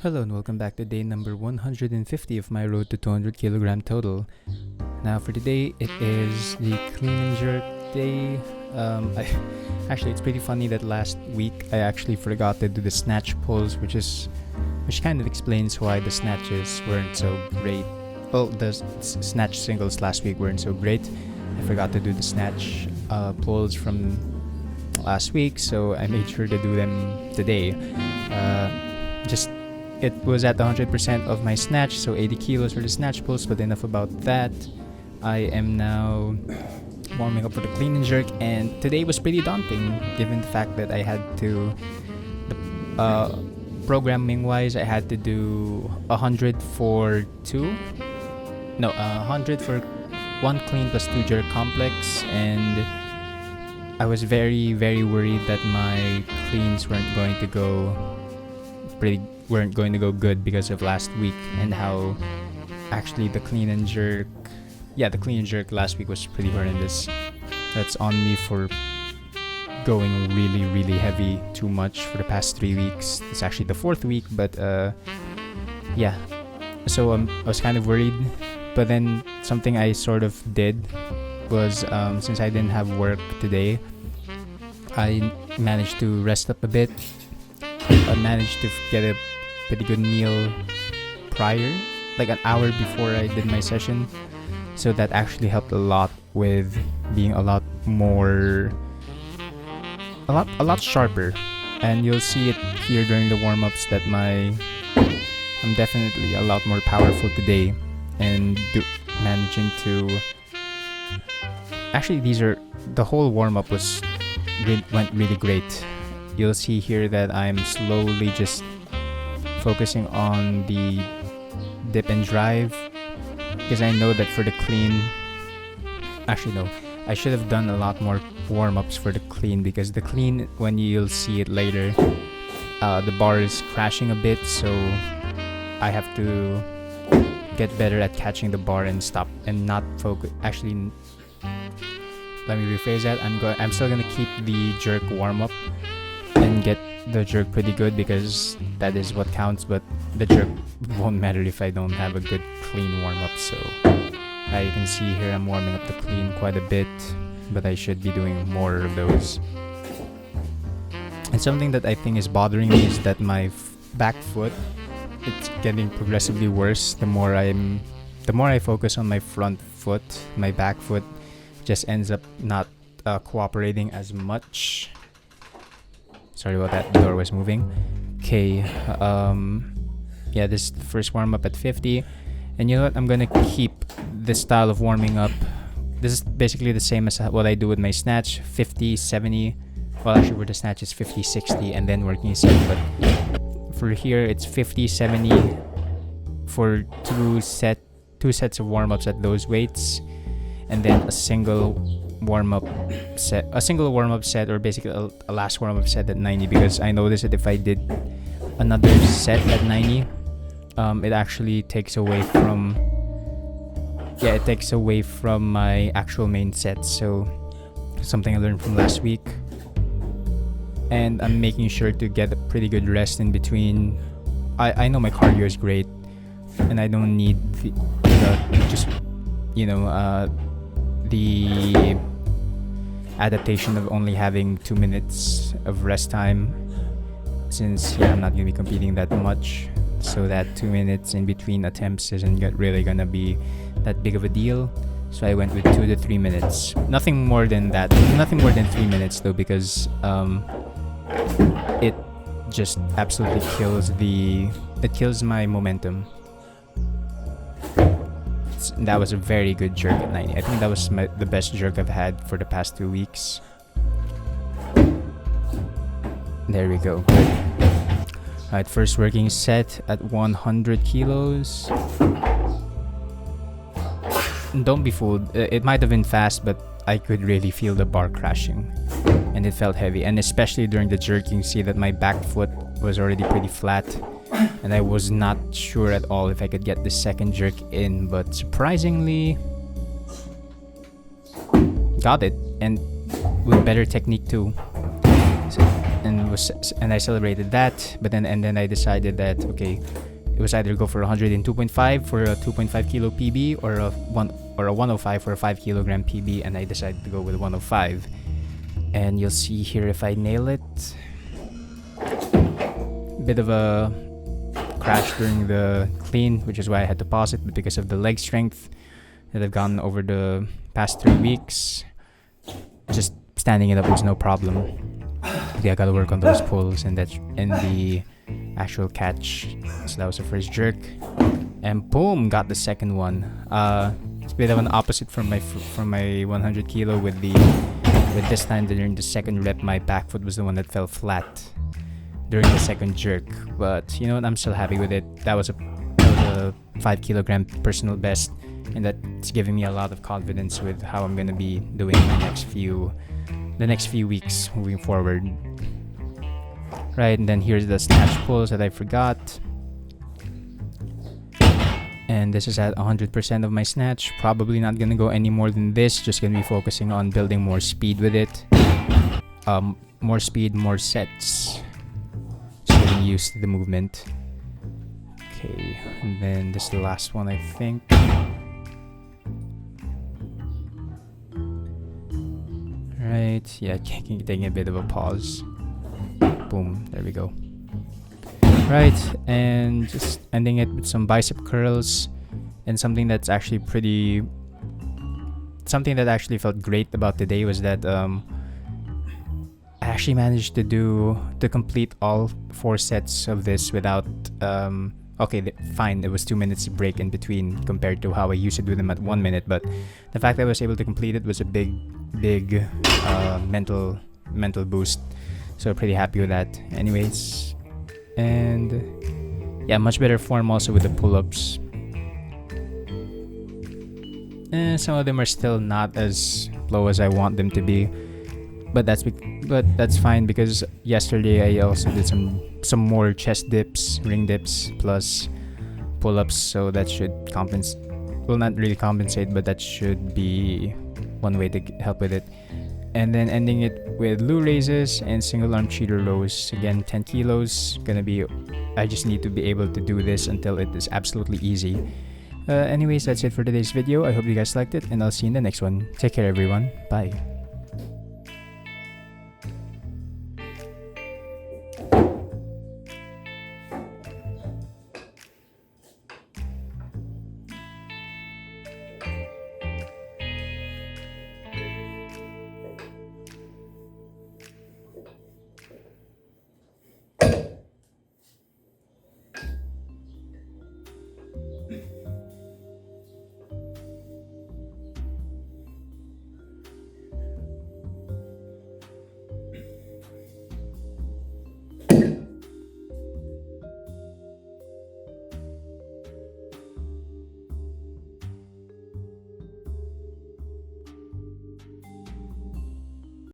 Hello and welcome back to day number 150 of my road to 200 kilogram total. Now for today, it is the clean and jerk day. Actually, it's pretty funny that last week I actually forgot to do the snatch pulls, which kind of explains why the snatches weren't so great. Well, the snatch singles last week weren't so great. I forgot to do the snatch pulls from last week, so I made sure to do them today. It was at 100% of my snatch, so 80 kilos for the snatch pulls, but enough about that. I am now warming up for the clean and jerk, and today was pretty daunting given the fact that I had to, programming wise, I had to do 100 for 100 for 1 clean plus 2 jerk complex, and I was very, very worried that my cleans weren't going to go good because of last week and how actually the clean and jerk last week was pretty horrendous. That's on me for going really, really heavy too much for the past 3 weeks. It's actually the 4th week, but so I was kind of worried, but then something I sort of did was since I didn't have work today, I managed to rest up a bit. I managed to get a pretty good meal prior, like an hour before I did my session, so that actually helped a lot with being a lot sharper. And you'll see it here during the warm-ups that I'm definitely a lot more powerful today, and managing to actually the whole warm-up went really great. You'll see here that I'm slowly just focusing on the dip and drive, because I know that for the clean, actually no, I should have done a lot more warm-ups for the clean, because the clean, when you'll see it later, the bar is crashing a bit, so I have to get better at catching the bar and stop and not focus. Actually, let me rephrase that. I'm still gonna keep the jerk warm-up and get the jerk pretty good, because that is what counts, but the jerk won't matter if I don't have a good clean warm-up. So you can see here I'm warming up the clean quite a bit, but I should be doing more of those. And something that I think is bothering me is that my back foot, it's getting progressively worse. The more I focus on my front foot, my back foot just ends up not cooperating as much. Sorry about that, the door was moving. Okay, this is the first warm-up at 50. And you know what, I'm gonna keep this style of warming up. This is basically the same as what I do with my snatch, 50, 70. Well, actually, where the snatch is 50, 60, and then working 7. But for here, it's 50, 70 for two sets of warm-ups at those weights. And then a single warm-up set, or basically a last warm-up set at 90, because I noticed that if I did another set at 90, it actually takes away from my actual main set. So something I learned from last week, and I'm making sure to get a pretty good rest in between. I know my cardio is great, and I don't need the adaptation of only having 2 minutes of rest time, since I'm not going to be competing that much, so that 2 minutes in between attempts isn't really going to be that big of a deal. So I went with 2 to 3 minutes, nothing more than 3 minutes though, because it just absolutely kills my momentum. That was a very good jerk at 90. I think that was the best jerk I've had for the past 2 weeks. There we go. Good. Alright, first working set at 100 kilos. Don't be fooled. It might have been fast, but I could really feel the bar crashing, and it felt heavy. And especially during the jerk, you can see that my back foot was already pretty flat, and I was not sure at all if I could get the second jerk in, but surprisingly got it, and with better technique too. So and I celebrated that. But then I decided that okay, it was either go for 102.5 for a 2.5 kilo PB or a 105 for a 5 kilogram PB, and I decided to go with 105. And you'll see here if I nail it. Bit of a crash during the clean, which is why I had to pause it, but because of the leg strength that I've gotten over the past 3 weeks, just standing it up was no problem. Yeah, I gotta work on those pulls and the actual catch. So that was the first jerk, and boom, got the second one. It's a bit of an opposite from my 100 kilo with this time during the second rep, my back foot was the one that fell flat during the second jerk. But you know what, I'm still happy with it. That was a 5 kilogram personal best, and that's giving me a lot of confidence with how I'm gonna be doing the next few weeks moving forward. Right, and then here's the snatch pulls that I forgot. And this is at 100% of my snatch. Probably not gonna go any more than this. Just gonna be focusing on building more speed with it. More speed, more sets. Just getting used to the movement. Okay, and then this is the last one, I think. Right, yeah, taking a bit of a pause. Boom, there we go. Right, and just ending it with some bicep curls, and something that actually felt great about today was that I actually managed to complete all 4 sets of this without fine, it was 2 minutes break in between compared to how I used to do them at 1 minute, but the fact that I was able to complete it was a big mental boost. So pretty happy with that. Anyways, and yeah, much better form also with the pull-ups. Some of them are still not as low as I want them to be, but that's fine because yesterday I also did some more chest dips, ring dips, plus pull-ups, so that should compensate. Well, not really compensate, but that should be one way to help with it. And then ending it with Lou raises and single arm cheater rows. Again, 10 kilos. I just need to be able to do this until it is absolutely easy. Anyways, that's it for today's video. I hope you guys liked it, and I'll see you in the next one. Take care, everyone. Bye.